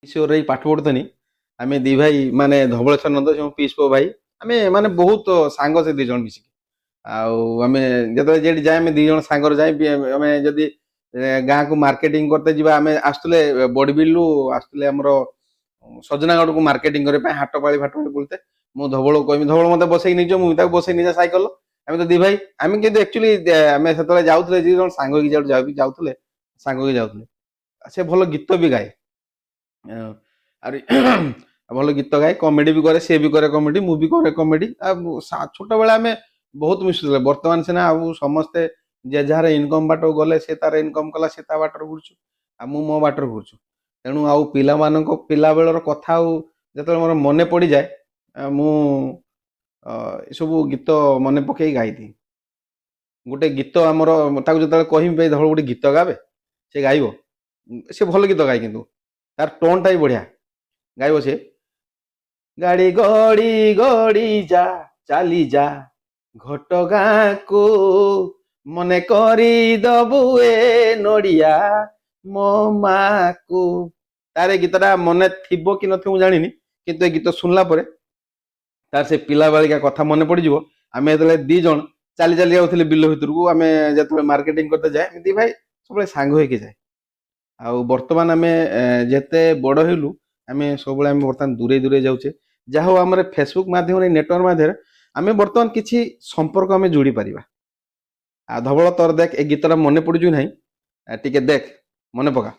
କିଶୋରରେ ପାଠ ପଢୁଥିନି ଆମେ ଦି ଭାଇ ମାନେ ଧବଳେଶ୍ୱର ନନ୍ଦ ସେ ମୋ ପିଇସି ପୁଅ ଭାଇ ଆମେ ମାନେ ବହୁତ ସାଙ୍ଗ ସେ ଦି ଜଣ ମିଶିକି ଆଉ ଆମେ ଯେତେବେଳେ ଯେଠି ଯାଏ ଆମେ ଦି ଜଣ ସାଙ୍ଗରେ ଯାଇ ଆମେ ଯଦି ଗାଁକୁ ମାର୍କେଟିଂ କରତେ ଯିବା ଆମେ ଆସୁଥିଲେ ବଡବିଲରୁ ଆସୁଥିଲେ ଆମର ସଜନାଗଡକୁ ମାର୍କେଟିଂ କରିବା ପାଇଁ ହାଟ ପାଳି ଫାଟ ପାଳି ବୁଲତେ ମୁଁ ଧବଳକୁ କହିବି ଧବଳ ମତେ ବସେଇକି ନେଇଯିବ ମୁଁ ତାକୁ ବସେଇ ନେଇଯାଏ ସାଇକେଲ ଆମେ ତ ଦି ଭାଇ ଆମେ କିନ୍ତୁ ଆକ୍ଚୁଆଲି ଆମେ ସେତେବେଳେ ଯାଉଥିଲେ ଦି ଜଣ ସାଙ୍ଗ ହେଇକି ଯାଉଥିଲେ ସାଙ୍ଗ ହେଇକି ଯାଉଥିଲେ ସେ ଭଲ ଗୀତ ବି ଗାଏ ଆହୁରି ଭଲ ଗୀତ ଗାଏ କମେଡି ବି କରେ ସିଏ ବି କରେ କମେଡି ମୁଁ ବି କରେ କମେଡି ଆଉ ଛୋଟବେଳେ ଆମେ ବହୁତ ମିଶୁଥିଲେ ବର୍ତ୍ତମାନ ସିନା ଆଉ ସମସ୍ତେ ଯେ ଯାହାର ଇନକମ ବାଟକୁ ଗଲେ ସେ ତାର ଇନକମ କଲା ସେ ତା ବାଟରେ ଘୁରୁଛୁ ଆଉ ମୁଁ ମୋ ବାଟରେ ଘୁରୁଛୁ ତେଣୁ ଆଉ ପିଲାମାନଙ୍କ ପିଲା ବେଳର କଥା ଆଉ ଯେତେବେଳେ ମୋର ମନେ ପଡିଯାଏ ମୁଁ ଏସବୁ ଗୀତ ମନେ ପକେଇ ଗାଇଦିଏ ଗୋଟେ ଗୀତ ଆମର ତାକୁ ଯେତେବେଳେ କହିବି ଭାଇ ଧଳ ଗୋଟେ ଗୀତ ଗାବେ ସେ ଗାଇବ ସେ ଭଲ ଗୀତ ଗାଏ କିନ୍ତୁ ତାର ଟୋନ୍ ଟା ବି ବଢିଆ ଗାଇବ ସେ ଗାଡି ଗଡି ଗଡି ଯା ଚାଲି ଯା ଘଟଗାଁକୁ ମନେ କରିଦବୁ ଏ ନଡିଆ ମୋ ମାକୁ ତାର ଏ ଗୀତଟା ମନେ ଥିବ କି ନଥିବ ମୁଁ ଜାଣିନି କିନ୍ତୁ ଏ ଗୀତ ଶୁଣିଲା ପରେ ତାର ସେ ପିଲା ବାଳିକା କଥା ମନେ ପଡିଯିବ ଆମେ ଯେତେବେଳେ ଦି ଜଣ ଚାଲି ଚାଲି ଯାଉଥିଲେ ବିଲ ଭିତରକୁ ଆମେ ଯେତେବେଳେ ମାର୍କେଟିଂ କରତେ ଯାଏ ଦି ଭାଇ ସବୁବେଳେ ସାଙ୍ଗ ହେଇକି ଯାଏ ଆଉ ବର୍ତ୍ତମାନ ଆମେ ଯେତେ ବଡ ହେଲୁ ଆମେ ସବୁବେଳେ ଆମେ ବର୍ତ୍ତମାନ ଦୂରେଇ ଦୂରେଇ ଯାଉଛେ ଯାହା ହଉ ଆମର ଫେସବୁକ୍ ମାଧ୍ୟମରେ ନେଟୱାର୍କ ମାଧ୍ୟମରେ ଆମେ ବର୍ତ୍ତମାନ କିଛି ସମ୍ପର୍କ ଆମେ ଯୋଡି ପାରିବା ଆଉ ଧବଳ ତୋର ଦେଖ ଏ ଗୀତଟା ମନେ ପଡୁଛି ନାହିଁ ଟିକେ ଦେଖ ମନେ ପକା